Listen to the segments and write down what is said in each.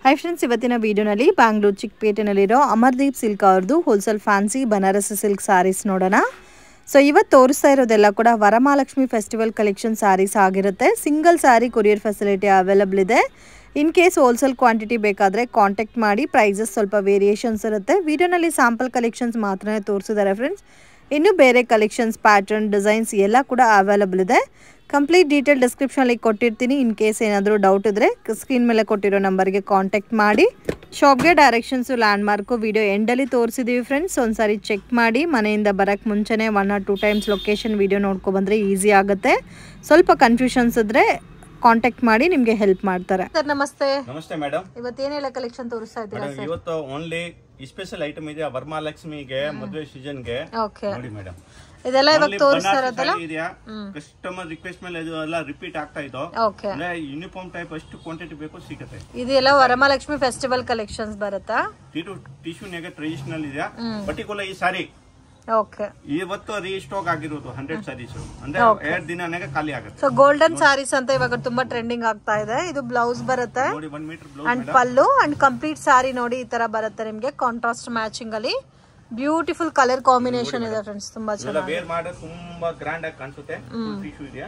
Hi friends, ಇವತ್ತಿನ ವಿಡಿಯೋನಲ್ಲಿ ಬ್ಯಾಂಗ್ಳೂರು ಚಿಕ್ಕಪೇಟೆನಲ್ಲಿರೋ ಅಮರ್ದೀಪ್ ಸಿಲ್ಕ್ ಅವ್ರದ್ದು wholesale fancy Banarasi silk sarees ನೋಡೋಣ. ಸೊ ಇವತ್ತು ತೋರಿಸ್ತಾ ಇರೋದೆಲ್ಲ ಕೂಡ ವರಮಹಾಲಕ್ಷ್ಮಿ ಫೆಸ್ಟಿವಲ್ ಕಲೆಕ್ಷನ್ ಸ್ಯಾರೀಸ್ ಆಗಿರುತ್ತೆ. Single sari courier facility available ಇದೆ. ಇನ್ ಕೇಸ್ ಹೋಲ್ಸೇಲ್ ಕ್ವಾಂಟಿಟಿ ಬೇಕಾದರೆ ಕಾಂಟ್ಯಾಕ್ಟ್ ಮಾಡಿ. ಪ್ರೈಸಸ್ ಸ್ವಲ್ಪ ವೇರಿಯೇಷನ್ಸ್ ಇರುತ್ತೆ. ವಿಡಿಯೋನಲ್ಲಿ ಸ್ಯಾಂಪಲ್ ಕಲೆಕ್ಷನ್ಸ್ ಮಾತ್ರ ತೋರಿಸಿದ್ದಾರೆ ಫ್ರೆಂಡ್ಸ್. ಇನ್ನು ಬೇರೆ ಕಲೆಕ್ಷನ್ಸ್, ಪ್ಯಾಟರ್ನ್, ಡಿಸೈನ್ಸ್ ಎಲ್ಲ ಕೂಡ ಅವೈಲಬಲ್ ಇದೆ. ಕಂಪ್ಲೀಟ್ ಡೀಟೇಲ್ ಡಿಸ್ಕ್ರಿಪ್ಷನಲ್ಲಿ ಕೊಟ್ಟಿರ್ತೀನಿ. ಇನ್ ಕೇಸ್ ಏನಾದರೂ ಡೌಟ್ ಇದ್ದರೆ ಸ್ಕ್ರೀನ್ ಮೇಲೆ ಕೊಟ್ಟಿರೋ ನಂಬರ್ಗೆ ಕಾಂಟ್ಯಾಕ್ಟ್ ಮಾಡಿ. ಶಾಪ್ಗೆ ಡೈರೆಕ್ಷನ್ಸು, ಲ್ಯಾಂಡ್ ಮಾರ್ಕು ವಿಡಿಯೋ ಎಂಡಲ್ಲಿ ತೋರಿಸಿದ್ದೀವಿ ಫ್ರೆಂಡ್ಸ್. ಒಂದ್ಸಾರಿ ಚೆಕ್ ಮಾಡಿ. ಮನೆಯಿಂದ ಬರೋಕ್ಕೆ ಮುಂಚೆನೇ 1 or 2 times ಲೊಕೇಶನ್ ವಿಡಿಯೋ ನೋಡ್ಕೊಬಂದರೆ ಈಸಿ ಆಗುತ್ತೆ. ಸ್ವಲ್ಪ ಕನ್ಫ್ಯೂಷನ್ಸ್ ಇದ್ದರೆ ಕಾಂಟ್ಯಾಕ್ಟ್ ಮಾಡಿ, ನಿಮಗೆ ಹೆಲ್ಪ್ ಮಾಡ್ತಾರೆ. ಸರ್ ನಮಸ್ತೆ. ನಮಸ್ತೆ ಮೇಡಮ್. ಇವತ್ತೇನೆಲ್ಲ ಕಲೆಕ್ಷನ್ ತೋರಿಸ್ತಾ ಇದ್ದೀರಾ ಸರ್? ಇವತ್ತು ಓನ್ಲಿ ಸ್ಪೆಷಲ್ ಐಟಮ್ ಇದೆ ವರಮಹಾಲಕ್ಷ್ಮಿಗೆ, ಮದುವೆ ಸೀಸನ್ಗೆ. ನೋಡಿ ಮೇಡಮ್, ಇದೆಲ್ಲ ಇವಾಗ ತೋರಿಸ್ತಾ ಇರೋದಲ್ಲ ಇದೆಯಾ? ಕಸ್ಟಮರ್ ರಿಕ್ವೆಸ್ಟ್ ಮೇಲೆ ಇದೆಲ್ಲ ರಿಪೀಟ್ ಆಗ್ತಾ ಇತ್ತು. ಅಂದ್ರೆ ಯೂನಿಫಾರ್ಮ್ ಟೈಪ್ ಎಷ್ಟು ಕ್ವಾಂಟಿಟಿ ಬೇಕು ಸಿಗುತ್ತೆ. ಇದೆಲ್ಲ ವರಮಹಾಲಕ್ಷ್ಮಿ ಫೆಸ್ಟಿವಲ್ ಕಲೆಕ್ಷನ್ಸ್ ಬರುತ್ತಾ? ಟಿಶ್ಯೂ ನೆಗೆ ಟ್ರೆಡಿಷನಲ್ ಇದೆ. ಪರ್ಟಿಕ್ಯುಲರ್ ಈ ಸಾರಿ ಓಕೆ ಇವತ್ತು ರೀಸ್ಟಾಕ್ ಆಗಿರೋದು 100 ಸಾರೀಸ್. ಅಂದ್ರೆ 2 ದಿನನಾಗ ಖಾಲಿ ಆಗುತ್ತೆ. ಸೊ ಗೋಲ್ಡನ್ ಸಾರೀಸ್ ಅಂತ ಇವಾಗ ತುಂಬಾ ಟ್ರೆಂಡಿಂಗ್ ಆಗ್ತಾ ಇದೆ. ಇದು ಬ್ಲೌಸ್ ಬರುತ್ತೆ ನೋಡಿ, 1 metre blouse and pallu and complete sari ನೋಡಿ ಈ ತರ ಬರುತ್ತೆ ನಿಮಗೆ. ಕಾಂಟ್ರಾಸ್ಟ್ ಮ್ಯಾಚಿಂಗ್ ಅಲ್ಲಿ ಬ್ಯೂಟಿಫುಲ್ ಕಲರ್ ಕಾಂಬಿನೇಷನ್ ಇದೆ ಫ್ರೆಂಡ್ಸ್. ತುಂಬಾ ಚೆನ್ನಾಗಿ ವೇರ್ ಮಾಡಿದ್ರೆ ತುಂಬಾ ಗ್ರ್ಯಾಂಡ್ ಆಗಿ ಕಾಣಿಸುತ್ತೆ. ಟಿಶ್ಯೂ ಇದೆ,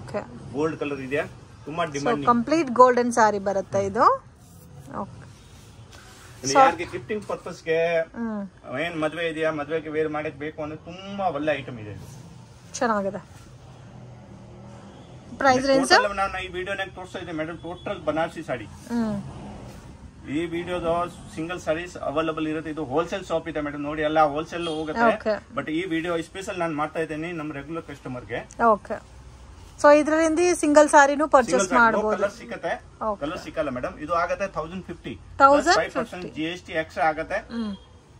ಓಕೆ ಗೋಲ್ಡ್ ಕಲರ್ ಇದೆ, ತುಂಬಾ ಡಿಮಾಂಡ್. ಕಂಪ್ಲೀಟ್ ಗೋಲ್ಡನ್ ಸಾರಿ ಬರುತ್ತೆ ಇದು. ಓಕೆ ಯಾರಿಗೆ ಗಿಫ್ಟಿಂಗ್ ಪರ್ಪಸ್ ಗೆ ಏನ್ ಮದ್ವೆ ಇದೆಯಾ, ಮದ್ವೆಗೆ ವೇರ್ ಮಾಡಕ್ ಬೇಕು ಅಂದ್ರೆ ತುಂಬಾ ಒಳ್ಳೆ ಐಟಮ್ ಇದೆ. ಚೆನ್ನಾಗಿದೆ. ಪ್ರೈಸ್ ರೇಂಜ್ ನಾನು ಈ ವಿಡಿಯೋನಾಗ ತೋರಿಸ್ತಾ ಇದ್ದೆ ಮೇಡಮ್. ಟೋಟಲ್ ಬನಾರಸಿ ಸಾಡಿ. ಈ ವಿಡಿಯೋದ ಸಿಂಗಲ್ ಸಾರೀಸ್ ಅವೈಲಬಲ್ ಇರುತ್ತೆ. ಇದು ಹೋಲ್ಸೇಲ್ ಶಾಪ್ ಇದೆ ಮೇಡಮ್. ನೋಡಿ, ಎಲ್ಲ ಹೋಲ್ಸೇಲ್ ಹೋಗುತ್ತೆ. ಬಟ್ ಈ ವಿಡಿಯೋ ಸ್ಪೆಷಲ್ ನಾನು ಮಾಡ್ತಾ ಇದ್ದೇನೆ ನಮ್ಮ ರೆಗ್ಯುಲರ್ ಕಸ್ಟಮರ್ಗೆ. ಓಕೆ. ಸೊ ಇದರಿಂದ ಸಿಂಗಲ್ ಸಾರಿನೂ ಪರ್ಚೇಸ್ ಮಾಡಬಹುದು. ಕಲರ್ ಸಿಗುತ್ತೆ, ಕಲರ್ ಸಿಕ್ಕಲ್ಲ ಮೇಡಮ್. ಇದು ಆಗುತ್ತೆ 1050. 5% GST ಎಕ್ಸ್ಟ್ರಾ ಆಗುತ್ತೆ.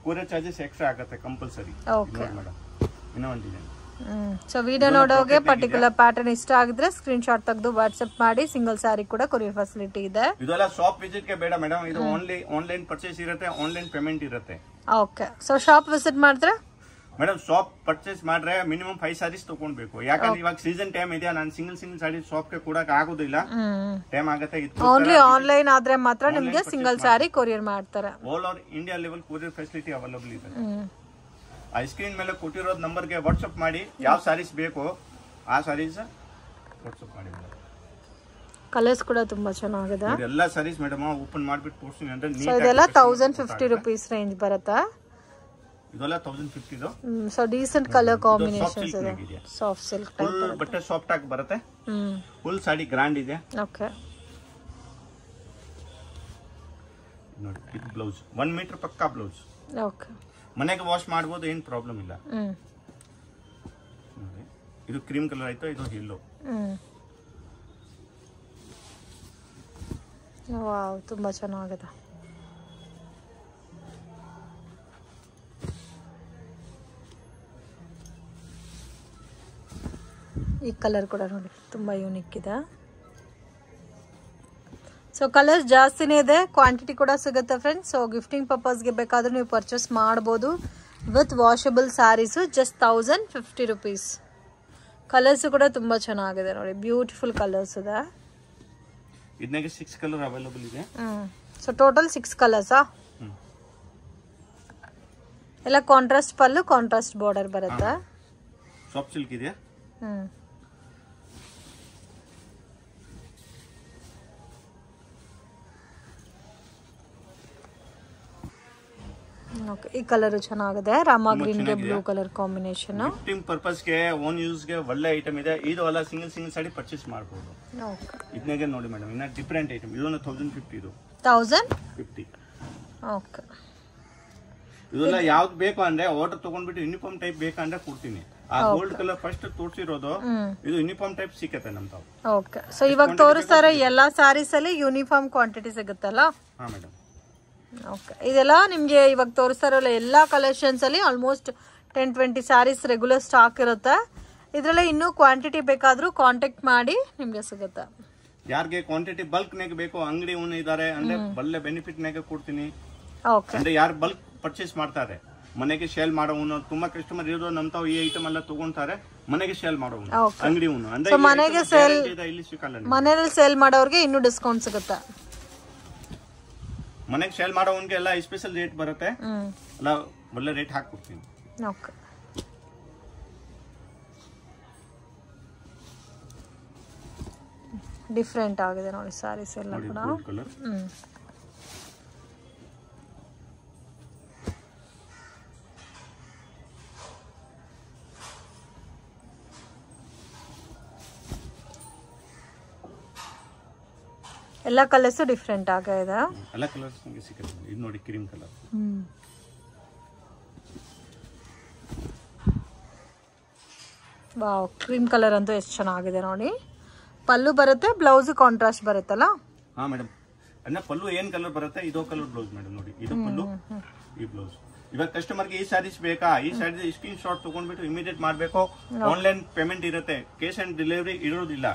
ಕೊರಿಯರ್ ಚಾರ್ಜಸ್ ಎಕ್ಸ್ಟ್ರಾ ಆಗುತ್ತೆ ಕಂಪಲ್ಸರಿ. ಓಕೆ ಮೇಡಮ್, ಇನ್ನೂ ಒಂದಿದೆ. ಸೊ ವಿಡಿಯೋ ನೋಡೋಗೆ ಪರ್ಟಿಕ್ಯುಲರ್ ಪ್ಯಾಟರ್ನ್ ಇಷ್ಟ ಆಗಿದ್ರೆ ಸ್ಕ್ರೀನ್ ಶಾಟ್ ತೆಗೆದು ವಾಟ್ಸ್ಆಪ್ ಮಾಡಿ. ಸಿಂಗಲ್ ಸಾರಿ ಕೂಡ ಕೊರಿಯರ್ ಫೆಸಿಲಿಟಿ ಇದೆ. ಇದೆಲ್ಲ ಶಾಪ್ ವಿಸಿಟ್ ಗೆ ಬೇಡ ಮೇಡಮ್. ಇದು ಓನ್ಲಿ ಆನ್ಲೈನ್ ಪರ್ಚೇಸ್ ಇರುತ್ತೆ, ಆನ್ಲೈನ್ ಪೇಮೆಂಟ್ ಇರುತ್ತೆ. ಓಕೆ. ಸೊ ಶಾಪ್ ವಿಸಿಟ್ ಮಾಡಿದ್ರೆ ಮೇಡಮ್, ಶಾಪ್ ಪರ್ಚೇಸ್ ಮಾಡ್ರೆ ಮಿನಿಮಮ್ 5 ಸಾರೀಸ್ ತಗೊಂಡ್ಬೇಕು. ಯಾಕಂದ್ರೆ ಇವಾಗ ಸೀಸನ್ ಟೈಮ್ ಇದೆ. ನಾನು ಸಿಂಗಲ್ ಸಾರಿ ಶಾಪ್ ಗೆ ಕೊಡಕ್ ಆಗೋದಿಲ್ಲ, ಟೈಮ್ ಆಗುತ್ತೆ. ಓನ್ಲಿ ಆನ್ಲೈನ್ ಆದ್ರೆ ಮಾತ್ರ ನಿಮ್ಗೆ ಸಿಂಗಲ್ ಸಾರಿ ಕೊರಿಯರ್ ಮಾಡ್ತಾರೆ. All over India level courier facility available ಇದೆ. ಆ ಸ್ಕ್ರೀನ್ ಮೇಲೆ ಕೊಟ್ಟಿರೋದು ನಂಬರ್ಗೆ ವಾಟ್ಸ್ಆಪ್ ಮಾಡಿ. ಯಾವ ಸಾರೀಸ್ ಬೇಕು ಆ ಸಾರೀಸ್ ವಾಟ್ಸ್ಆಪ್ ಮಾಡಿ. ಕಲರ್ಸ್ ಕೂಡ ತುಂಬಾ ಚೆನ್ನಾಗಿದೆ. ಎಲ್ಲ ಸಾರೀಸ್ ಮೇಡಮ್ ಓಪನ್ ಮಾಡ್ಬಿಟ್ಟು ತೋರಿಸ್ತೀನಿ. ಅಂದ್ರೆ ಇದೆಲ್ಲ 1050 rupees ರೇಂಜ್ ಬರುತ್ತಾ? ಇದೆಲ್ಲ 1050 ಇದು. ಸೊ ಡೀಸೆಂಟ್ ಕಲರ್ ಕಾಂಬಿನೇಷನ್ಸ್ ಇದೆ. ಸಾಫ್ಟ್ ಸಿಲ್ಕ್ ಟೈಪ್ ಫುಲ್ ಬಟ್ಟೆ ಸಾಫ್ಟ್ ಆಗಿ ಬರುತ್ತೆ. ಫುಲ್ ಸಾಡಿ ಗ್ರ್ಯಾಂಡ್ ಇದೆ. ಓಕೆ. ನೋಡಿ, ಇದು ಬ್ಲೌಸ್ 1 ಮೀಟರ್ ಪಕ್ಕಾ ಬ್ಲೌಸ್. ಓಕೆ. ಮನೆಗೆ ವಾಶ್ ಮಾಡಬಹುದು, ಏನು ಪ್ರಾಬ್ಲಮ್ ಇಲ್ಲ. ಇದು ಕ್ರೀಮ್ ಕಲರ್ ಆಯ್ತು, ಇದು ಯೆಲ್ಲೋ. ವಾವ್, ತುಂಬಾ ಚೆನ್ನಾಗಿದೆ. ಈ ಕಲರ್ ಕೂಡ ನೋಡಿ ತುಂಬಾ ಯೂನಿಕ್ ಇದೆ. ಸೊ ಕಲರ್ಸ್ ಜಾಸ್ತಿನೇ ಇದೆ, ಕ್ವಾಂಟಿಟಿ ಕೂಡ ಸಿಗುತ್ತೆ ಫ್ರೆಂಡ್ಸ್. ಸೊ ಗಿಫ್ಟಿಂಗ್ ಪರ್ಪಸ್ಗೆ ಬೇಕಾದ್ರೂ ನೀವು ಪರ್ಚೇಸ್ ಮಾಡ್ಬೋದು. With washable sarees just 1050 rupees. Colours ಕೂಡ ತುಂಬಾ ಚೆನ್ನಾಗಿದೆ ನೋಡಿ, ಬ್ಯೂಟಿಫುಲ್ ಕಲರ್ಸ್ ಇದೆ. ಇದಕ್ಕೆ 6 ಕಲರ್ ಅವೈಲಬಲ್ ಇದೆ. ಸೊ ಟೋಟಲ್ 6 ಕಲರ್ಸಾ? ಎಲ್ಲ ಕಾಂಟ್ರಾಸ್ಟ್ ಪಲ್ಲು, ಕಾಂಟ್ರಾಸ್ಟ್ ಬಾರ್ಡರ್ ಬರುತ್ತೆ. ಸಾಫ್ಟ್ ಸಿಲ್ಕ್ ಇದೆ. ಓಕೆ. ಈ ಕಲರ್ ಚೆನ್ನಾಗಿದೆ, ರಾಮಾ ಗ್ರೀನ್ ಗೆ blue colour combination. Gifting purpose ಗೆ, ಓನ್ ಯೂಸ್ ಗೆ ಒಳ್ಳೆ ಐಟಮ್ ಇದೆ. ಇದು ಅಲ್ಲ ಸಿಂಗಲ್ ಸಾಡಿ ಪರ್ಚೇಸ್ ಮಾಡಬಹುದು. ಓಕೆ. ಇದನ್ನೇ ನೋಡಿ ಮೇಡಮ್, ಇನ್ನ ಡಿಫರೆಂಟ್ ಐಟಮ್. ಇದನ್ನ 1050 ಇದು. 1050. ಓಕೆ. ಇದೆಲ್ಲ ಯಾವ್ದು ಬೇಕು ಅಂದ್ರೆ ಆರ್ಡರ್ ತಗೊಂಡ್ಬಿಟ್ಟು ಯೂನಿಫಾರ್ಮ್ ಟೈಪ್ ಬೇಕಂದ್ರೆ ಕೊಡ್ತೀನಿ. ಆ ಗೋಲ್ಡ್ ಕಲರ್ ಫಸ್ಟ್ ತೋರಿಸಿರೋದು ಇದು ಯೂನಿಫಾರ್ಮ್ ಟೈಪ್ ಸಿಕ್ಕತ್ತೆ ನಮ್ ತಾವು. ಓಕೆ. ಸೊ ಇವಾಗ ತೋರಿಸ್ತಾರೆ ಎಲ್ಲಾ ಸಾರೀಸ್ ಅಲ್ಲಿ ಯೂನಿಫಾರ್ಮ್ ಕ್ವಾಂಟಿಟಿ ಸಿಗುತ್ತಲ್ಲ? ಹಾ ಮೇಡಮ್. ಓಕೆ. ಇದೆಲ್ಲ ನಿಮ್ಗೆ ಇವಾಗ ತೋರಿಸ್ತಾ ಇರೋಲ್ಲ ಎಲ್ಲಾ ಕಲೆಕ್ಷನ್ಸ್ ಅಲ್ಲಿ ಆಲ್ಮೋಸ್ಟ್ 10-20 ಸಾರೀಸ್ ರೆಗ್ಯುಲರ್ ಸ್ಟಾಕ್ ಇರುತ್ತೆ. ಇದ್ರಲ್ಲಿ ಇನ್ನೂ ಕ್ವಾಂಟಿಟಿ ಬೇಕಾದ್ರೂ ಕಾಂಟ್ಯಾಕ್ಟ್ ಮಾಡಿ, ನಿಮ್ಗೆ ಸಿಗುತ್ತೆ. ಯಾರಿಗೆ ಕ್ವಾಂಟಿಟಿ ಬಲ್ಕ್ ನಾಗ ಬೇಕು, ಅಂಗಡಿ ಉನ್ನ ಇದಾರೆ ಅಂದ್ರೆ ಒಳ್ಳೆ ಬೆನಿಫಿಟ್ ನಾಗ ಕೊಡ್ತೀನಿ. ಓಕೆ. ಅಂದ್ರೆ ಯಾರು ಬಲ್ಕ್ ಪರ್ಚೇಸ್ ಮಾಡ್ತಾರೆ, ಮನೆಗೆ ಸೇಲ್ ಮಾಡೋನು ತುಂಬಾ ಕಸ್ಟಮರ್ ಇರೋದು ನಮ್ ತಾವು ಈ ಐಟಮ್ ಎಲ್ಲ ತಗೊಂತಾರೆ. ಮನೆಗೆ ಸೇಲ್ ಮಾಡೋನು, ಅಂಗಡಿ ಉನ್ನ ಅಂದ್ರೆ ಮನೆಗೆ ಸೇಲ್ ಮಾಡೋರ್ಗೆ ಇನ್ನೂ ಡಿಸ್ಕೌಂಟ್ ಸಿಗುತ್ತೆ. ಮನೆಗೆ ಸೇಲ್ ಮಾಡೋವನ್ಗೆ ಎಲ್ಲ ಸ್ಪೆಷಲ್ ರೇಟ್ ಬರುತ್ತೆ, ಎಲ್ಲ ಒಳ್ಳೆ ರೇಟ್ ಹಾಕ್ಕೊಡ್ತೀನಿ. ಓಕೆ, ಡಿಫ್ರೆಂಟ್ ಆಗಿದೆ ನೋಡಿ ಸಾರೀಸ್ ಎಲ್ಲ ಕೂಡ. ಎಲ್ಲ ಕಲರ್ಸ್ ಡಿಫ್ರೆಂಟ್ ಆಗಿದೆ. ಎಲ್ಲ ಕಲರ್ಸ್ ನಿಮಗೆ ಸಿಗುತ್ತೆ. ಇದು ನೋಡಿ cream colour. Wow, cream colour ಅಂತೂ ಎಷ್ಟು ಚೆನ್ನಾಗಿದೆ ನೋಡಿ. ಪಲ್ಲು ಬರುತ್ತೆ, ಬ್ಲೌಸ್ ಕಾಂಟ್ರಾಸ್ಟ್ ಬರುತ್ತಲ್ಲ. ಹಾ ಮೇಡಮ್, ಅನ್ನ ಪಲ್ಲು ಏನ್ ಕಲರ್ ಬರುತ್ತೆ ಇದೋ ಕಲರ್ ಬ್ಲೌಸ್ ಮೇಡಮ್. ನೋಡಿ ಇದು ಪಲ್ಲು, ಈ ಬ್ಲೌಸ್. ಇವಾಗ ಕಸ್ಟಮರ್ಗೆ ಈ ಸ್ಯಾರೀಸ್ ಬೇಕಾ, ಈ ಸ್ಯಾರೀಸ್ ಸ್ಕ್ರೀನ್ ಶಾಟ್ ತಗೊಂಡ್ಬಿಟ್ಟು ಇಮಿಡಿಯೇಟ್ ಮಾಡ್ಬೇಕು. ಆನ್ಲೈನ್ ಪೇಮೆಂಟ್ ಇರುತ್ತೆ, ಕೇಶ್ ಆನ್ ಡೆಲಿವರಿ ಇರೋದಿಲ್ಲ.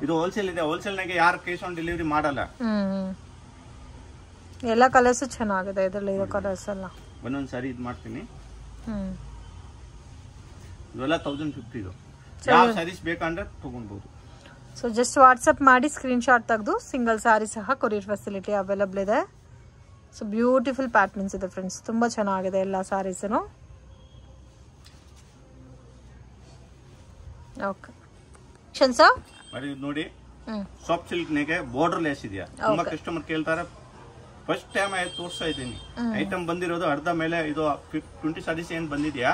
ಇದು ಹೋಲ್ಸೇಲ್ ಇದೆ, ಹೋಲ್ಸೇಲ್ ನಾಗೆ ಯಾರು ಕೇಶ್ ಆನ್ ಡೆಲಿವರಿ ಮಾಡಲ್ಲ. ಎಲ್ಲ ಕಲರ್ಸ್ ಚೆನ್ನಾಗಿದೆ ಇದರಲ್ಲಿ ಇರೋ ಕಲರ್ಸ್ ಎಲ್ಲ. ಒಂದೊಂದ್ ಸಾರಿ ಇದು ಮಾಡ್ತೀನಿ. ಇದೆಲ್ಲ 1050 ಇದು. ಯಾವ ಸ್ಯಾರೀಸ್ ಬೇಕಂದ್ರೆ ತಗೊಳ್ಬಹುದು. ಸೊ ಜಸ್ಟ್ ವಾಟ್ಸಪ್ ಮಾಡಿ ಸ್ಕ್ರೀನ್ ಶಾಟ್ ತೆಗೆದು ಸಿಂಗಲ್ ಸಾರಿ ಸಹ ಕೊರಿಯರ್ ಫೆಸಿಲಿಟಿ ಅವೈಲಬಲ್ ಇದೆ. ಸೊ ಬ್ಯೂಟಿಫುಲ್ ಪ್ಯಾಟರ್ನ್ಸ್ ಇದೆ ಫ್ರೆಂಡ್ಸ್, ತುಂಬಾ ಚೆನ್ನಾಗಿದೆ ಎಲ್ಲ ಸಾರೀಸನು. ಓಕೆ ನೋಡಿ, ಸಾಫ್ಟ್ ಸಿಲ್ಕ್ ನೆಗೆ ಬಾರ್ಡರ್ ಲೇಸ್ ಇದೆಯಾ, ತುಂಬಾ ಕಸ್ಟಮರ್ ಕೇಳ್ತಾರೆ. ಫಸ್ಟ್ ಟೈಮ್ ತೋರಿಸ್ತಾ ಇದ್ದೀನಿ. ಐಟಮ್ ಬಂದಿರೋದು ಅರ್ಧ ಮೇಲೆ. ಇದು 20 ಸಾರೀಸ್ ಏನ್ ಬಂದಿದ್ಯಾ,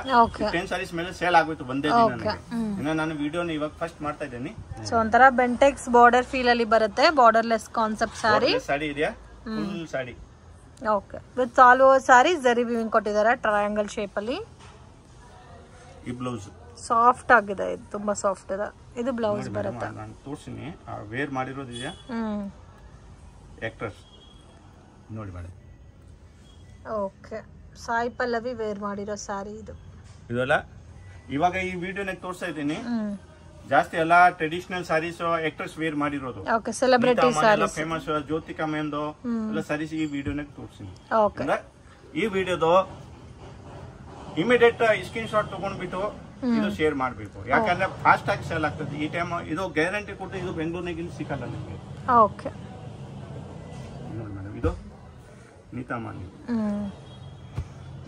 10 ಸಾರೀಸ್ ಮೇಲೆ ಸೇಲ್ ಆಗೋಯ್ತು ಬಂದೇ ನನಗೆ. ಇನ್ನ ನಾನು ವಿಡಿಯೋನ ಇವಾಗ ಫಸ್ಟ್ ಮಾಡ್ತಾ ಇದ್ದೀನಿ. ಸೊ ಒಂಥರ ಬೆಂಟೆಕ್ಸ್ ಬಾರ್ಡರ್ ಫೀಲ್ ಅಲ್ಲಿ ಬರುತ್ತೆ, borderless concept sari. Sari ಇದೆಯಾ, full sari. Okay, with all over sari zari weaving ಕೊಟ್ಟಿದ್ದಾರೆ ಟ್ರಯಾಂಗಲ್ ಶೇಪ್ ಅಲ್ಲಿ. ಈ ಬ್ಲೌಸ್ ಸಾಫ್ಟ್ ಆಗಿದೆ, ಇದು ತುಂಬಾ ಸಾಫ್ಟ್ ಇದೆ. ಇದು ಬ್ಲೌಸ್ ಬರುತ್ತೆ. ನಾನು ತೋರಿಸ್ತೀನಿ. ವೇರ್ ಮಾಡಿರೋದು ಇದೆಯಾ ಆಕ್ಟ್ರೆಸ್ ನೋಡಿ madam. Okay, Sai Pallavi wear ಮಾಡಿರೋ ಸಾರಿ ಇದು. ಇದೆಲ್ಲ ಇವಾಗ ಈ ವಿಡಿಯೋನಾಗ ತೋರಿಸ್ತಾ ಇದ್ದೀನಿ. ಜಾಸ್ತಿ ಎಲ್ಲ ಟ್ರೆಡಿಷನಲ್ ಸಾರೀಸ್ ಆಕ್ಟ್ರೆಸ್ ವೇರ್ ಮಾಡಿರೋದು. Okay, celebrity saris, famous Jyothika ಮೆಂದು ಎಲ್ಲ ಸಾರೀಸ್ ಈ ವಿಡಿಯೋನಾಗ ತೋರಿಸ್ತೀನಿ. ಓಕೆ, ಈ ವಿಡಿಯೋದು ಇಮಿಡಿಯೇಟ್ ಸ್ಕ್ರೀನ್ ಶಾಟ್ ತಗೊಂಡ್ಬಿಟ್ಟು ಇದು ಶೇರ್ ಮಾಡಬೇಕು. ಯಾಕಂದ್ರೆ ಫಾಸ್ಟ್ ಆಗಿ ಸೇಲ್ ಆಗ್ತದೆ. ಈ ಟೈಮ್ ಇದು ಗ್ಯಾರಂಟಿ ಕೊಟ್ಟು ಇದು ಬೆಂಗಳೂರಿನಾಗ ಇಲ್ಲಿ ಸಿಕ್ಕಲ್ಲ ನಿಮಗೆ. ಓಕೆ ನೋಡಿ ಮೇಡಮ್, ಇದು ನೀತಾಮಾನಿ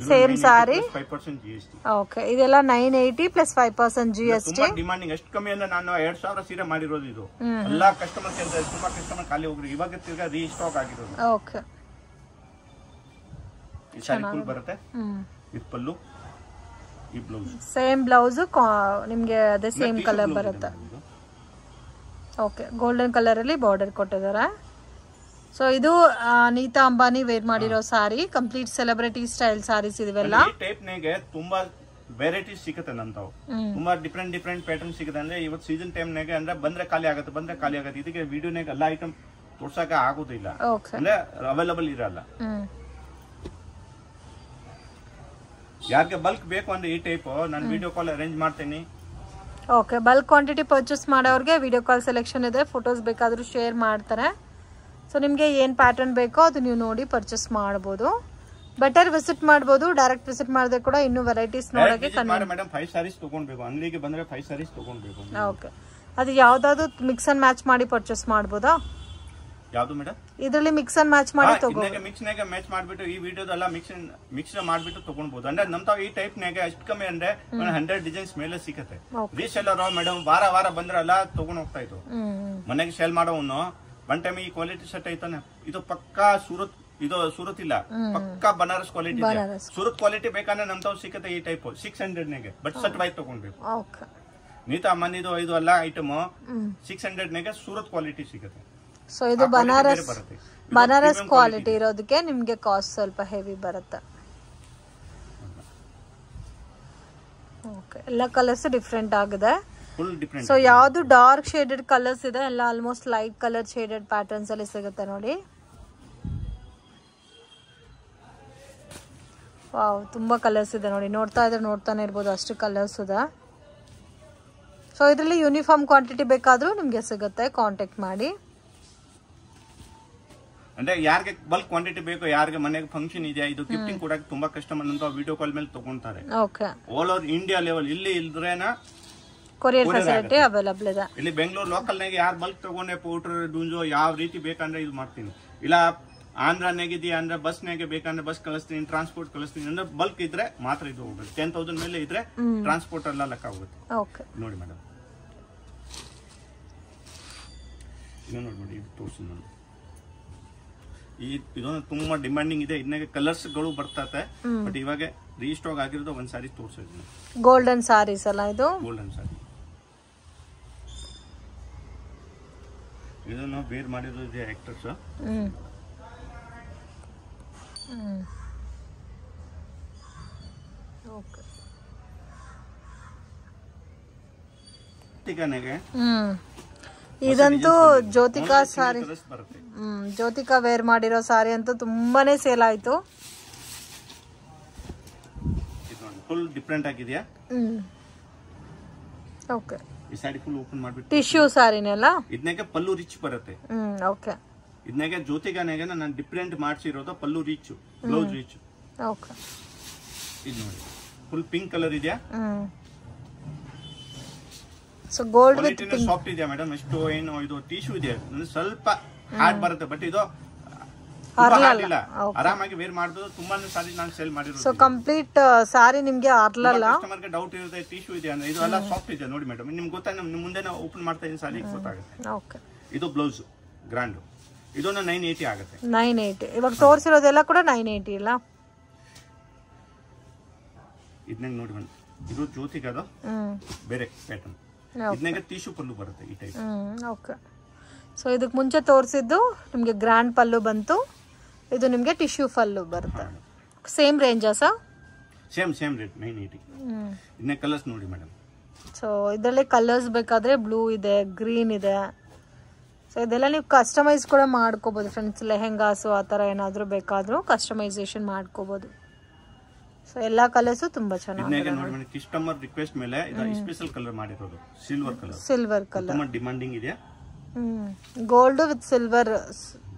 ಸೇಮ್ ಸಾರಿ 5% GST. ಓಕೆ, ಇದೆಲ್ಲ 980 ಪ್ಲಸ್ 5% GST. ತುಂಬಾ ಡಿಮಾಂಡಿಂಗ್. ಎಷ್ಟು ಕಮ್ಮಿ ಅಂದ್ರೆ ನಾನು 2000 ಸೀರೆ ಮಾಡಿರೋದು ಇದು. ಎಲ್ಲಾ ಕಸ್ಟಮರ್ ಕೇಳ್ತಾರೆ, ತುಂಬಾ ಕಸ್ಟಮರ್ ಖಾಲಿ ಹೋಗ್ರಿ. ಇವಾಗ ತಿರ್ಗಾ ರೀಸ್ಟಾಕ್ ಆಗಿರೋದು. ಓಕೆ, ಈ ಸಾರಿ ಫುಲ್ ಬರುತ್ತೆ. ಇದು ಪಲ್ಲು, ಈ ಬ್ಲೌಸ್ ಸೇಮ್ ಬ್ಲೌಸ್ ನಿಮ್ಗೆ ಅದೇ ಸೇಮ್ ಕಲರ್ ಬರುತ್ತೆ. ಓಕೆ, ಗೋಲ್ಡನ್ ಕಲರ್ ಅಲ್ಲಿ ಬಾರ್ಡರ್ ಕೊಟ್ಟಿದ್ದಾರೆ. ಸೊ ಇದು ನೀತಾ ಅಂಬಾನಿ ವೇರ್ ಮಾಡಿರೋ ಸಾರಿ, ಕಂಪ್ಲೀಟ್ ಸೆಲೆಬ್ರಿಟಿ ಸ್ಟೈಲ್ ಸಾರೀಸ್ ಇವೆಲ್ಲ. ಈ ಟೈಪ್ ನಾಗೆ ತುಂಬಾ ವೆರೈಟೀಸ್ ಸಿಗುತ್ತೆ ನಂತಾವು. ತುಂಬಾ ಡಿಫ್ರೆಂಟ್ ಪ್ಯಾಟರ್ನ್ ಸಿಗುತ್ತೆ. ಅಂದ್ರೆ ಇವತ್ತು ಸೀಸನ್ ಟೈಮ್ ನಾಗೆ ಅಂದ್ರೆ ಬಂದ್ರೆ ಖಾಲಿ ಆಗುತ್ತೆ. ಇದಕ್ಕೆ ವಿಡಿಯೋನಾಗ ಎಲ್ಲ ಐಟಮ್ ತೋರ್ಸಕ್ಕೆ ಆಗೋದಿಲ್ಲ, ಅಂದ್ರೆ ಅವೈಲಬಲ್ ಇರಲ್ಲ. ಯಾರಿಗೆ ಬಲ್ಕ್ ಬೇಕು ಅಂದ್ರೆ ಈ ಟೈಪ್ ನಾನು ವಿಡಿಯೋ ಕಾಲ್ ಅರೇಂಜ್ ಮಾಡ್ತೀನಿ. ಓಕೆ, ಬಲ್ಕ್ ಕ್ವಾಂಟಿಟಿ ಪರ್ಚೇಸ್ ಮಾಡೋರಿಗೆ ವಿಡಿಯೋ ಕಾಲ್ ಸೆಲೆಕ್ಷನ್ ಇದೆ, ಫೋಟೋಸ್ ಬೇಕಾದ್ರೂ ಶೇರ್ ಮಾಡ್ತಾರೆ. ಸೊ ನಿಮಗೆ ಏನು ಪ್ಯಾಟರ್ನ್ ಬೇಕೋ ಅದು ನೀವು ನೋಡಿ ಪರ್ಚೇಸ್ ಮಾಡ್ಬೋದು. ಬೆಟರ್ ವಿಸಿಟ್ ಮಾಡ್ಬೋದು. ಡೈರೆಕ್ಟ್ ವಿಸಿಟ್ ಮಾಡಿದ್ರೆ ಕೂಡ ಇನ್ನೂ ವೆರೈಟೀಸ್ ನೋಡೋಕೆ ಮೇಡಮ್ 5 ಸಾರೀಸ್ ತಗೊಂಡ್ಬೇಕು. ಅಂಗಡಿಗೆ ಬಂದ್ರೆ 5 ಸಾರೀಸ್ ತಗೊಂಡ್ಬೇಕು. ಓಕೆ, ಅದು ಯಾವ್ದಾದ್ರು ಮಿಕ್ಸ್ ಅಂಡ್ ಮ್ಯಾಚ್ ಮಾಡಿ ಪರ್ಚೇಸ್ ಮಾಡ್ಬೋದಾ? ಯಾವುದು ಮೇಡಮ್? ಇದರಲ್ಲಿ ಮಿಕ್ಸ್ ಅಂಡ್ ಮ್ಯಾಚ್ ಮಾಡಿ ತಗೊಂಡು ಮಿಕ್ಸ್ನಾಗ ಮ್ಯಾಚ್ ಮಾಡ್ಬಿಟ್ಟು ಈ ವಿಡಿಯೋದೆಲ್ಲ ಮಿಕ್ಸ್ ಮಾಡ್ಬಿಟ್ಟು ತಗೊಂಡ್ಬೋದು. ಅಂದ್ರೆ ನಮ್ತಾವ್ ಈ ಟೈಪ್ ನಾಗ ಅಷ್ಟು ಕಮ್ಮಿ ಅಂದ್ರೆ 100 ಡಿಸೈನ್ಸ್ ಮೇಲೆ ಸಿಗುತ್ತೆ. ರೀಸೆಲ್ಲರ್ ಮೇಡಮ್ ವಾರ ಬಂದ್ರಲ್ಲ ತಗೊಂಡ್ ಹೋಗ್ತಾ ಇತ್ತು. ಮನೆಗೆ ಸೇಲ್ ಮಾಡೋನು ಒನ್ ಟೈಮ್ ಈ ಕ್ವಾಲಿಟಿ ಸೆಟ್ ಐತಾನೆ. ಇದು ಪಕ್ಕಾ ಸೂರತ್ ಇಲ್ಲ, ಪಕ್ಕಾ ಬನಾರಸ್ ಕ್ವಾಲಿಟಿ ಇದೆ. ಸೂರತ್ ಕ್ವಾಲಿಟಿ ಬೇಕಂದ್ರೆ ನಮ್ತಾವ್ ಸಿಗುತ್ತೆ ಈ ಟೈಪ್ 600 ನಾಗೆ. ಬಟ್ ಸೆಟ್ ವೈಸ್ ತಗೊಂಡ್ಬೇಕು. ನೀತಾ ಮನಿದು ಇದು ಎಲ್ಲ ಐಟಮ್ 600 ನಾಗೆ ಸೂರತ್ ಕ್ವಾಲಿಟಿ ಸಿಗುತ್ತೆ. ಸೊ ಇದು ಬನಾರಸ್ ಕ್ವಾಲಿಟಿ ಇರೋದಕ್ಕೆ ನಿಮ್ಗೆ ಕಾಸ್ಟ್ ಸ್ವಲ್ಪ ಹೆವಿ ಬರುತ್ತೆ. ಓಕೆ, ಎಲ್ಲ ಕಲರ್ಸ್ ಡಿಫ್ರೆಂಟ್ ಆಗಿದೆ. ಸೊ ಯಾವ್ದು ಡಾರ್ಕ್ ಶೇಡೆಡ್ ಕಲರ್ಸ್ ಇದೆ ಎಲ್ಲ almost light colour shaded patterns ಅಲ್ಲಿ ಸಿಗುತ್ತೆ ನೋಡಿ. ವಾವ್, ತುಂಬಾ ಕಲರ್ಸ್ ಇದೆ ನೋಡಿ. ನೋಡ್ತಾನೆ ಇರ್ಬೋದು, ಅಷ್ಟು ಕಲರ್ಸ್ ಇದೆ. ಸೊ ಇದರಲ್ಲಿ ಯೂನಿಫಾರ್ಮ್ ಕ್ವಾಂಟಿಟಿ ಬೇಕಾದ್ರೂ ನಿಮ್ಗೆ ಸಿಗುತ್ತೆ, ಕಾಂಟ್ಯಾಕ್ಟ್ ಮಾಡಿ. ಅಂದ್ರೆ ಯಾರಿಗೆ ಬಲ್ಕ್ ಕ್ವಾಂಟಿಟಿ ಬೇಕು, ಯಾರಿಗೆ ಮನೆಗೆ ಫಂಕ್ಷನ್ ಇದೆಯಾ, ಇದು ಗಿಫ್ಟಿಂಗ್ ಕೊಡಕ್ಕೆ ತುಂಬಾ ಕಸ್ಟಮರ್ ಅಂತ ವಿಡಿಯೋ ಕಾಲ್ ಮೇಲೆ ತಗೊಂತಾರೆ. ಆಲ್ ಓವರ್ ಇಂಡಿಯಾ ಲೆವೆಲ್ ಇಲ್ಲಿ ಇಲ್ದ್ರೇನಾ ಕೊರಿಯರ್ ಫೆಸಿಲಿಟಿ ಅವೈಲಬಲ್ ಇದೆ. ಇಲ್ಲಿ ಬೆಂಗಳೂರು ಲೋಕಲ್ ನಾಗ ಯಾರು ಬಲ್ಕ್ ತಗೊಂಡೆ ಪೌಡರ್ ಡೂಂಜೋ ಯಾವ ರೀತಿ ಬೇಕಂದ್ರೆ ಇದು ಮಾಡ್ತೀನಿ. ಇಲ್ಲ ಆಂಧ್ರನಾಗಿದೆಯಾ ಅಂದ್ರೆ ಬಸ್ನಾಗೆ ಬೇಕಂದ್ರೆ ಬಸ್ ಕಳಿಸ್ತೀನಿ, ಟ್ರಾನ್ಸ್ಪೋರ್ಟ್ ಕಳಿಸ್ತೀನಿ ಅಂದ್ರೆ ಬಲ್ಕ್ ಇದ್ರೆ ಮಾತ್ರ ಇದು ಹೋಗುತ್ತೆ. 10,000 ಮೇಲೆ ಇದ್ರೆ ಟ್ರಾನ್ಸ್ಪೋರ್ಟ್ ಎಲ್ಲ ಲೆಕ್ಕ ಆಗುತ್ತೆ. ನೋಡಿ ಮೇಡಮ್, ಇದು ನೋಡಿ ಇದು ತೋರಿಸಿ ನೋಡಿ. ಇದೊಂದು ತುಂಬಾ ಡಿಮ್ಯಾಂಡಿಂಗ್ ಇದೆ. ಇದನ್ನಾಗೆ ಕಲರ್ಸ್ ಗಳು ಬರ್ತತೆ, ಬಟ್ ಇವಾಗ ರೀಸ್ಟಾಕ್ ಆಗಿರೋದು ಒಂದ್ ಸಾರಿ ತೋರಿಸಿದ್ವಿ. ಗೋಲ್ಡನ್ ಸಾರೀಸ್ ಅಲ್ಲ ಇದು? ಗೋಲ್ಡನ್ ಸಾರಿ. ಇದನ್ನ ವೇರ್ ಮಾಡಿರೋದು ಇದೆ ಆಕ್ಟರ್ಸ್. ಓಕೆ. ಇದಂತೂ ಜ್ಯೋತಿಕಾ ಸಾರಿ, ಜ್ಯೋತಿಕಾ ವೇರ್ ಮಾಡಿರೋ ಸಾರಿ ಅಂತೂ ತುಂಬಾನೇ ಸೇಲ್ ಆಯ್ತು. ಫುಲ್ ಡಿಫರೆಂಟ್ ಆಗಿದೆಯಾ? ಓಕೆ. ಈ ಸಾರಿ ಫುಲ್ ಓಪನ್ ಮಾಡ್ಬಿಟ್ಟು ಟಿಶ್ಯೂ ಸಾರಿನೆಲ್ಲ ಇದನ್ನಾಗೆ ಪಲ್ಲು ರಿಚ್ ಬರುತ್ತೆ. ಓಕೆ. ಇದನ್ನಾಗೆ ಜ್ಯೋತಿಕಾನಾಗೆ ನಾನು ಡಿಫರೆಂಟ್ ಮಾಡಿಸಿರೋದು ಪಲ್ಲು ರಿಚ್, ಬ್ಲೌಸ್ ರಿಚ್. ಓಕೆ. ಇದು ನೋಡಿ ಫುಲ್ ಪಿಂಕ್ ಕಲರ್ ಇದೆಯಾ? So gold with pink soft ಇದೆಯಾ ಮೇಡಮ್? ಎಷ್ಟು ಏನು ಇದು ಟಿಶ್ಯೂ ಇದೆ, ಸ್ವಲ್ಪ ಹಾರ್ಡ್ ಬರುತ್ತೆ, ಬಟ್ ಇದು ಆರಾಮಾಗಿ ವೇರ್ ಮಾಡೋದು. ತುಂಬಾನೇ ಸಾರಿ ನಾನು ಸೇಲ್ ಮಾಡಿರೋದು. ಸೊ ಕಂಪ್ಲೀಟ್ ಸಾರಿ ನಿಮಗೆ ಆರ್ಲಲ್ಲ. ಕಸ್ಟಮರ್ ಗೆ ಡೌಟ್ ಇರುತ್ತೆ ಟಿಶ್ಯೂ ಇದೆ ಅಂದ್ರೆ, ಇದು ಎಲ್ಲ ಸಾಫ್ಟ್ ಇದೆ ನೋಡಿ ಮೇಡಮ್. ನಿಮ್ಗೆ ಗೊತ್ತಾ, ಮುಂದೆ ನಾವು ಓಪನ್ ಮಾಡ್ತಾ ಇದ್ದೀನಿ ಸಾರಿ ಗೊತ್ತಾಗುತ್ತೆ. ಓಕೆ. ಇದು ಬ್ಲೌಸ್ ಗ್ರ್ಯಾಂಡ್, ಇದೊಂದು 980 ಆಗುತ್ತೆ. 980 ಇವಾಗ ತೋರಿಸಿರೋದೆಲ್ಲ ಕೂಡ 980 ಇಲ್ಲ? ಇದನ್ನ ನೋಡಿ ಮೇಡಮ್, ಇದು ಜ್ಯೋತಿಕದು ಬೇರೆ ಪ್ಯಾಟರ್ನ್. ಇದನ್ನಾಗೆ ಟಿಶ್ಯೂ ಪಲ್ಲು ಬರುತ್ತೆ ಈ ಟೈಪ್. ಓಕೆ. ಸೊ ಇದಕ್ಕೆ ಮುಂಚೆ ತೋರಿಸಿದ್ದು ನಿಮಗೆ ಗ್ರ್ಯಾಂಡ್ ಪಲ್ಲು ಬಂತು, ಇದು ನಿಮಗೆ ಟಿಶ್ಯೂ ಪಲ್ಲು ಬರುತ್ತೆ. ಸೇಮ್ ರೇಂಜಾ ಸರ್? Same rate 980. ಇದನ್ನ ಕಲರ್ಸ್ ನೋಡಿ ಮೇಡಮ್. ಸೊ ಇದರಲ್ಲಿ ಕಲರ್ಸ್ ಬೇಕಾದ್ರೆ ಬ್ಲೂ ಇದೆ, ಗ್ರೀನ್ ಇದೆ. ಸೊ ಇದೆಲ್ಲ ನೀವು ಕಸ್ಟಮೈಸ್ ಕೂಡ ಮಾಡ್ಕೋಬಹುದು ಫ್ರೆಂಡ್ಸ್. ಲೆಹೆಂಗಾಸು ಆ ಥರ ಏನಾದರೂ ಬೇಕಾದರೂ ಕಸ್ಟಮೈಸೇಷನ್ ಮಾಡ್ಕೋಬಹುದು. ಸೊ ಎಲ್ಲಾ ಕಲರ್ಸು ತುಂಬಾ ಚೆನ್ನಾಗಿದೆ. ಕಸ್ಟಮರ್ ರಿಕ್ವೆಸ್ಟ್ ಮೇಲೆ ಇದು ಸ್ಪೆಷಲ್ ಕಲರ್ ಮಾಡಿರೋದು, ಸಿಲ್ವರ್ ಕಲರ್. ಸಿಲ್ವರ್ ಕಲರ್ ತುಂಬಾ ಡಿಮಾಂಡಿಂಗ್ ಇದೆ. ಗೋಲ್ಡ್ ವಿತ್ ಸಿಲ್ವರ್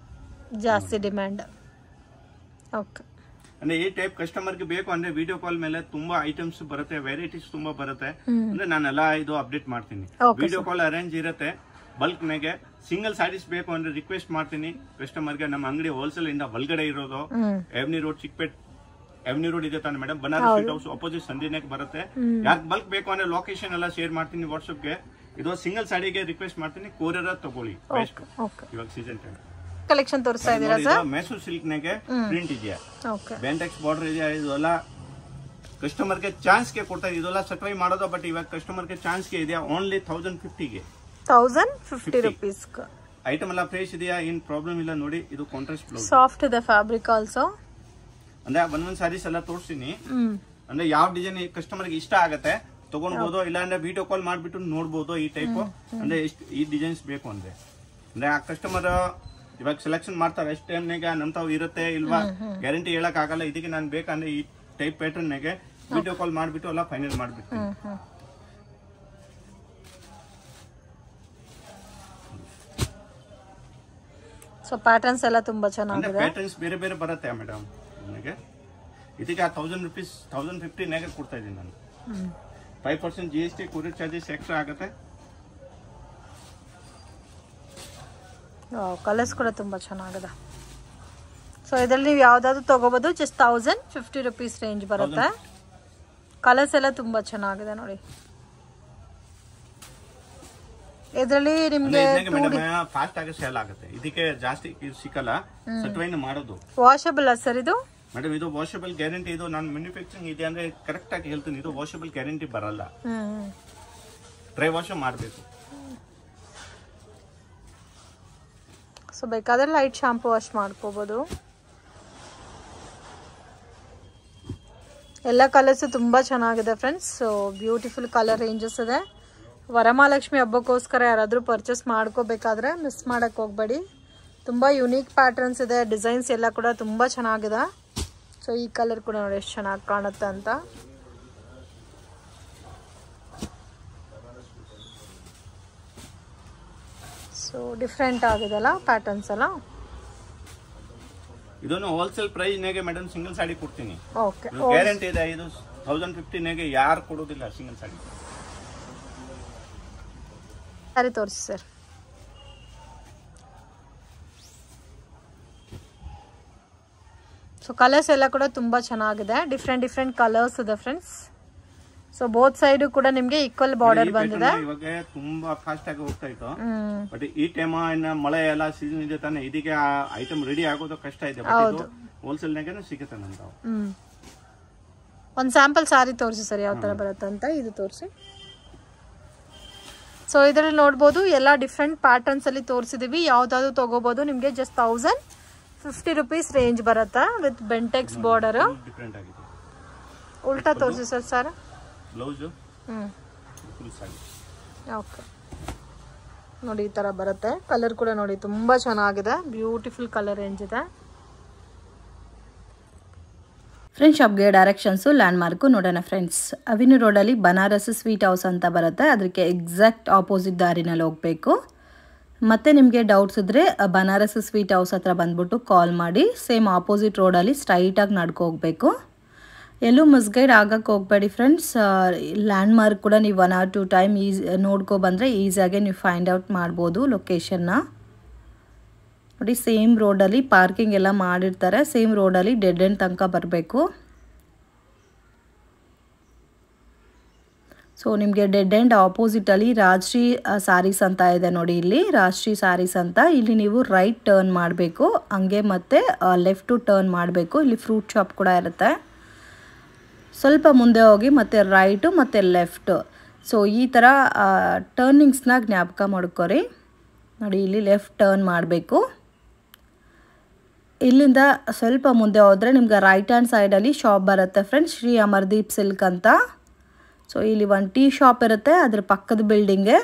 ಜಾಸ್ತಿ ಡಿಮ್ಯಾಂಡ್. ಓಕೆ. ಅಂದ್ರೆ ಈ ಟೈಪ್ ಕಸ್ಟಮರ್ ಗೆ ಬೇಕು ಅಂದ್ರೆ ವಿಡಿಯೋ ಕಾಲ್ ಮೇಲೆ ತುಂಬಾ ಐಟಮ್ಸ್ ಬರುತ್ತೆ, ವೆರೈಟೀಸ್ ತುಂಬಾ ಬರುತ್ತೆ. ಅಂದ್ರೆ ನಾನೆಲ್ಲ ಇದು ಅಪ್ಡೇಟ್ ಮಾಡ್ತೀನಿ. ವಿಡಿಯೋ ಕಾಲ್ ಅರೇಂಜ್ ಇರುತ್ತೆ. ಬಲ್ಕ್ ನಾಗೆ ಸಿಂಗಲ್ ಸ್ಯಾರೀಸ್ ಬೇಕು ಅಂದ್ರೆ ರಿಕ್ವೆಸ್ಟ್ ಮಾಡ್ತೀನಿ ಕಸ್ಟಮರ್ ಗೆ. ನಮ್ಮ ಅಂಗಡಿ ಹೋಲ್ಸೇಲ್ ಇಂದ ಒಳಗಡೆ ಇರೋದು, Avenue Road, Chickpet Avenue Road ಇದೆ ತಾನೆ madam, Banaras Sweet House opposite ಸಂಧಿನಾಗ್ ಬರುತ್ತೆ. ಯಾಕೆ ಬಲ್ಕ್ ಬೇಕು ಅಂದ್ರೆ ಲೊಕೇಶನ್ ಎಲ್ಲ ಶೇರ್ ಮಾಡ್ತೀನಿ ವಾಟ್ಸ್ಆಪ್ ಗೆ. ಇದು ಸಿಂಗಲ್ ಸಾಡಿಗೆ ರಿಕ್ವೆಸ್ಟ್ ಮಾಡ್ತೀನಿ, ಕೊರಿಯರ್ ತಗೊಳ್ಳಿ. ಇವಾಗ ಸೀಸನ್ ಟೈಮ್ ಕಲೆಕ್ಷನ್ ತೋರಿಸ್ತಾ ಇದ್ದೀರಾ ಸರ್? ಮೈಸೂರು ಸಿಲ್ಕ್ ನಾಗೆ ಪ್ರಿಂಟ್ ಇದೆಯಾ, ಬೆಂಟೆಕ್ಸ್ ಬಾರ್ಡರ್ ಇದೆಯಾ, ಇದೆಲ್ಲ ಕಸ್ಟಮರ್ ಗೆ ಚಾನ್ಸ್ ಗೆ ಕೊಡ್ತಾ ಇದೆ. ಇದೆಲ್ಲ ಸಪ್ಲೈ ಮಾಡೋದು, ಬಟ್ ಇವಾಗ ಕಸ್ಟಮರ್ ಗೆ ಚಾನ್ಸ್ ಗೆ ಇದೆಯಾ ಓನ್ಲಿ 1050 ಗೆ. 1050 ರೂಪೀಸ್ ಐಟಮ್ ಎಲ್ಲ ಫ್ರೆಶ್ ಇದೆಯಾ, ಏನ್ ಪ್ರಾಬ್ಲಮ್ ಇಲ್ಲ ನೋಡಿ. ಇದು ಕಾಂಟ್ರಾಸ್ಟ್ ಬ್ಲೌಸ್, ಸಾಫ್ಟ್ ಇದೆ ಫ್ಯಾಬ್ರಿಕ್ ಆಲ್ಸೋ. ಅಂದ್ರೆ ಒಂದೊಂದ್ ಸಾರೀಸ್ ಎಲ್ಲ ತೋರಿಸ್ತೀನಿ. ಅಂದ್ರೆ ಯಾವ ಡಿಸೈನ್ ಕಸ್ಟಮರ್ ಗೆ ಇಷ್ಟ ಆಗತ್ತೆ ತಗೊಂಡ್ಬೋದು, ಇಲ್ಲ ಅಂದ್ರೆ ವಿಡಿಯೋ ಕಾಲ್ ಮಾಡ್ಬಿಟ್ಟು ನೋಡ್ಬೋದು ಈ ಟೈಪ್. ಅಂದ್ರೆ ಈ ಡಿಸೈನ್ಸ್ ಬೇಕು ಅಂದ್ರೆ ಆ ಕಸ್ಟಮರ್ ಇವಾಗ ಸೆಲೆಕ್ಷನ್ ಮಾಡ್ತಾರೆ. ಎಷ್ಟು ಟೈಮ್ನಾಗ ನಮ್ತಾವ್ ಇರುತ್ತೆ ಇಲ್ವಾ ಗ್ಯಾರಂಟಿ ಹೇಳಕ್ ಆಗಲ್ಲ. ಇದಕ್ಕೆ ನಾನು ಬೇಕಂದ್ರೆ ಈ ಟೈಪ್ ಪ್ಯಾಟರ್ನ್ ನಾಗೆ ವಿಡಿಯೋ ಕಾಲ್ ಮಾಡ್ಬಿಟ್ಟು ಎಲ್ಲ ಫೈನಲ್ ಮಾಡ್ಬಿಟ್ಟು. ಸೊ ಪ್ಯಾಟರ್ನ್ಸ್ ಎಲ್ಲ ತುಂಬಾ ಚೆನ್ನಾಗಿದೆ. ಪ್ಯಾಟರ್ನ್ಸ್ ಬೇರೆ ಬೇರೆ ಬರುತ್ತೆ ಮೇಡಮ್. ಇದಕ್ಕೆ 1000 ರೂಪೀಸ್ 1050 ನಾಗ ಕೊಡ್ತಾ ಇದ್ದೀನಿ ನಾನು. 5% GST ಕೊರಿಯರ್ ಚಾರ್ಜಸ್ ಎಕ್ಸ್ಟ್ರಾ ಆಗುತ್ತೆ. ಕಲರ್ಸ್ ಕೂಡ ತುಂಬಾ ಚೆನ್ನಾಗಿದೆ. ಸೊ ಇದರಲ್ಲಿ ನೀವು ಯಾವ್ದಾದ್ರು ತಗೋಬಹುದು. ಜಸ್ಟ್ 1050 ರೂಪೀಸ್ ರೇಂಜ್ ಬರುತ್ತೆ. ಕಲರ್ಸ್ ಎಲ್ಲ ತುಂಬಾ ಚೆನ್ನಾಗಿದೆ ನೋಡಿ. ಇದರಲ್ಲಿ ನಿಮ್ಗೆ ಫಾಸ್ಟ್ ಆಗಿ ಸೇಲ್ ಆಗುತ್ತೆ. ಇದಕ್ಕೆ ಜಾಸ್ತಿ ಸಿಕ್ಕಲ್ಲ, ಸಟ್ವೈನ್ ಮಾಡೋದು. ವಾಷಬಲ್ ಸರ್ ಇದು ಮೇಡಮ್? ಇದು ವಾಷಬಲ್ ಗ್ಯಾರಂಟಿ. ಇದು ನಾನು ಮ್ಯಾನುಫ್ಯಾಕ್ಚರಿಂಗ್ ಇದೆ ಅಂದ್ರೆ ಕರೆಕ್ಟ್ ಆಗಿ ಹೇಳ್ತೀನಿ. ಇದು ವಾಷಬಲ್ ಗ್ಯಾರಂಟಿ ಬರಲ್ಲ, ಡ್ರೈ ವಾಶ್ ಮಾಡಬೇಕು. ಸೊ ಬೇಕಾದ್ರೆ ಲೈಟ್ ಶಾಂಪೂ ವಾಶ್ ಮಾಡ್ಕೋಬಹುದು. ಎಲ್ಲ ಕಲರ್ಸ್ ತುಂಬಾ ಚೆನ್ನಾಗಿದೆ friends. So beautiful colour ranges ಇದೆ. ವರಮಹಾಲಕ್ಷ್ಮಿ ಹಬ್ಬಕ್ಕೋಸ್ಕರ ಯಾರಾದರೂ ಪರ್ಚೇಸ್ ಮಾಡ್ಕೋಬೇಕಾದ್ರೆ ಮಿಸ್ ಮಾಡಕ್ ಹೋಗ್ಬೇಡಿ. ತುಂಬಾ ಯುನೀಕ್ ಪ್ಯಾಟರ್ನ್ಸ್ ಇದೆ, ಡಿಸೈನ್ಸ್ ಎಲ್ಲ ಕೂಡ ತುಂಬಾ ಚೆನ್ನಾಗಿದೆ. ಸೊ ಈ ಕಲರ್ ಕೂಡ ನೋಡಿ ಎಷ್ಟು ಚೆನ್ನಾಗಿ ಕಾಣುತ್ತೆ ಅಂತ. ಸೊ ಡಿಫ್ರೆಂಟ್ ಆಗಿದೆಲ್ಲ ಪ್ಯಾಟರ್ನ್ಸ್ ಎಲ್ಲ. ಇದನ್ನು ಹೋಲ್ಸೇಲ್ ಪ್ರೈಸ್ ನಾಗೆ ಮೇಡಮ್ ಸಿಂಗಲ್ ಸಾಡಿ ಕೊಡ್ತೀನಿ. ಓಕೆ, ಗ್ಯಾರಂಟಿ ಇದೆ. ಇದು 1050 ನಾಗೆ ಯಾರು ಕೊಡೋದಿಲ್ಲ ಸಿಂಗಲ್ ಸಾಡಿ. ಸರಿ ತೋರಿಸಿ ಸರ್. ಸೊ ಕಲರ್ಸ್ ಎಲ್ಲ ಕೂಡ ತುಂಬ ಚೆನ್ನಾಗಿದೆ, ಡಿಫ್ರೆಂಟ್ ಕಲರ್ಸ್ ಇದೆ ಫ್ರೆಂಡ್ಸ್. ಸೊ ಬೋತ್ ಸೈಡ್ ಕೂಡ ನಿಮಗೆ ಈಕ್ವಲ್ ಬಾರ್ಡರ್ ಬಂದಿದೆ. ಇವಾಗ ತುಂಬಾ ಫಾಸ್ಟ್ ಆಗಿ ಹೋಗ್ತಾ ಇತ್ತು, ಬಟ್ ಈ ಟೈಮ್ ಮಳೆ ಎಲ್ಲ ಸೀಸನ್ ಇದೆ ತಾನೆ, ಇದಕ್ಕೆ ಐಟಮ್ ರೆಡಿ ಆಗೋದು ಕಷ್ಟ ಇದೆ. ಹೋಲ್ಸೇಲ್ ನಾಗ ಸಿಗುತ್ತೆ ನಮ್ಗೆ. ಒಂದು ಸ್ಯಾಂಪಲ್ ಸಾರಿ ತೋರಿಸಿ ಸರ್ ಯಾವ ತರ ಬರುತ್ತೆ ಅಂತ. ಇದು ತೋರಿಸಿ. ಸೊ ಇದರಲ್ಲಿ ನೋಡ್ಬೋದು ಎಲ್ಲ ಡಿಫ್ರೆಂಟ್ ಪ್ಯಾಟರ್ನ್ಸ್ ಅಲ್ಲಿ ತೋರಿಸಿದೀವಿ. ಯಾವ್ದಾದ್ರು ತಗೋಬಹುದು, ನಿಮಗೆ ಜಸ್ಟ್ 1050 rupees ರೇಂಜ್ ಬರುತ್ತೆ ವಿತ್ ಬೆಂಟೆಕ್ಸ್ ಬಾರ್ಡರ್. ಉಲ್ಟಾ ತೋರಿಸಿ ಸರ್. ಸರ್ ಬ್ಲೌಸ್ ಓಕೆ ನೋಡಿ, ಈ ತರ ಬರುತ್ತೆ. ಕಲರ್ ಕೂಡ ನೋಡಿ ತುಂಬಾ ಚೆನ್ನಾಗಿದೆ, ಬ್ಯೂಟಿಫುಲ್ ಕಲರ್ ರೇಂಜ್ ಇದೆ. ಫ್ರೆಂಡ್ಸ್ ಶಾಪ್ಗೆ ಡೈರೆಕ್ಷನ್ಸು ಲ್ಯಾಂಡ್ಮಾರ್ಕು ನೋಡೋಣ ಫ್ರೆಂಡ್ಸ್. ಅವಿನಿ ರೋಡಲ್ಲಿ ಬನಾರಸ್ ಸ್ವೀಟ್ ಹೌಸ್ ಅಂತ ಬರುತ್ತೆ, ಅದಕ್ಕೆ ಎಕ್ಸಾಕ್ಟ್ ಆಪೋಸಿಟ್ ದಾರಿನಲ್ಲಿ ಹೋಗಬೇಕು. ಮತ್ತು ನಿಮಗೆ ಡೌಟ್ಸ್ ಇದ್ದರೆ ಬನಾರಸ್ ಸ್ವೀಟ್ ಹೌಸ್ ಹತ್ರ ಬಂದ್ಬಿಟ್ಟು ಕಾಲ್ ಮಾಡಿ. ಸೇಮ್ ಆಪೋಸಿಟ್ ರೋಡಲ್ಲಿ ಸ್ಟ್ರೈಟಾಗಿ ನಡ್ಕೊ ಹೋಗಬೇಕು. ಎಲ್ಲೂ ಮಿಸ್ಗೈಡ್ ಆಗಕ್ಕೆ ಹೋಗಬೇಡಿ ಫ್ರೆಂಡ್ಸ್. ಲ್ಯಾಂಡ್ಮಾರ್ಕ್ ಕೂಡ ನೀವು 1 or 2 ಟೈಮ್ ನೋಡ್ಕೊ ಬಂದರೆ ಈಸಿಯಾಗಿ ನೀವು ಫೈಂಡ್ ಔಟ್ ಮಾಡ್ಬೋದು ಲೊಕೇಶನ್ನ. ನೋಡಿ ಸೇಮ್ ರೋಡಲ್ಲಿ ಪಾರ್ಕಿಂಗ್ ಎಲ್ಲ ಮಾಡಿರ್ತಾರೆ, ಸೇಮ್ ರೋಡಲ್ಲಿ ಡೆಡ್ ಎಂಡ್ ತನಕ ಬರಬೇಕು. ಸೊ ನಿಮಗೆ ಡೆಡ್ ಎಂಡ್ ಆಪೋಸಿಟಲ್ಲಿ ರಾಜಶ್ರೀ ಸ್ಯಾರೀಸ್ ಅಂತ ಇದೆ ನೋಡಿ, ಇಲ್ಲಿ ರಾಜಶ್ರೀ ಸ್ಯಾರೀಸ್ ಅಂತ. ಇಲ್ಲಿ ನೀವು ರೈಟ್ ಟರ್ನ್ ಮಾಡಬೇಕು, ಹಂಗೆ ಮತ್ತು ಲೆಫ್ಟು ಟರ್ನ್ ಮಾಡಬೇಕು. ಇಲ್ಲಿ ಫ್ರೂಟ್ ಶಾಪ್ ಕೂಡ ಇರುತ್ತೆ. ಸ್ವಲ್ಪ ಮುಂದೆ ಹೋಗಿ ಮತ್ತೆ ರೈಟು ಮತ್ತು ಲೆಫ್ಟು. ಸೊ ಈ ಥರ ಟರ್ನಿಂಗ್ಸ್ನ ಜ್ಞಾಪಕ ಮಾಡ್ಕೊರಿ. ನೋಡಿ ಇಲ್ಲಿ ಲೆಫ್ಟ್ ಟರ್ನ್ ಮಾಡಬೇಕು. ಇಲ್ಲಿಂದ ಸ್ವಲ್ಪ ಮುಂದೆ ಹೋದರೆ ನಿಮ್ಗೆ ರೈಟ್ ಹ್ಯಾಂಡ್ ಸೈಡಲ್ಲಿ ಶಾಪ್ ಬರುತ್ತೆ ಫ್ರೆಂಡ್ಸ್, ಶ್ರೀ ಅಮರ್ದೀಪ್ ಸಿಲ್ಕ್ ಅಂತ. ಸೊ ಇಲ್ಲಿ ಒಂದು ಟೀ ಶಾಪ್ ಇರುತ್ತೆ, ಅದ್ರ ಪಕ್ಕದ ಬಿಲ್ಡಿಂಗೆ.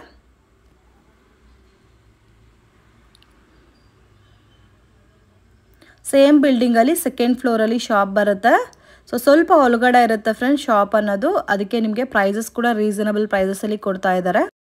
ಸೇಮ್ ಬಿಲ್ಡಿಂಗಲ್ಲಿ 2nd ಫ್ಲೋರಲ್ಲಿ ಶಾಪ್ ಬರುತ್ತೆ. ಸೊ ಸ್ವಲ್ಪ ಒಳಗಡೆ ಇರುತ್ತೆ ಫ್ರೆಂಡ್ಸ್ ಶಾಪ್ ಅನ್ನೋದು, ಅದಕ್ಕೆ ನಿಮಗೆ ಪ್ರೈಸಸ್ ಕೂಡ ರೀಸನಬಲ್ ಪ್ರೈಸಸಲ್ಲಿ ಕೊಡ್ತಾ ಇದ್ದಾರೆ.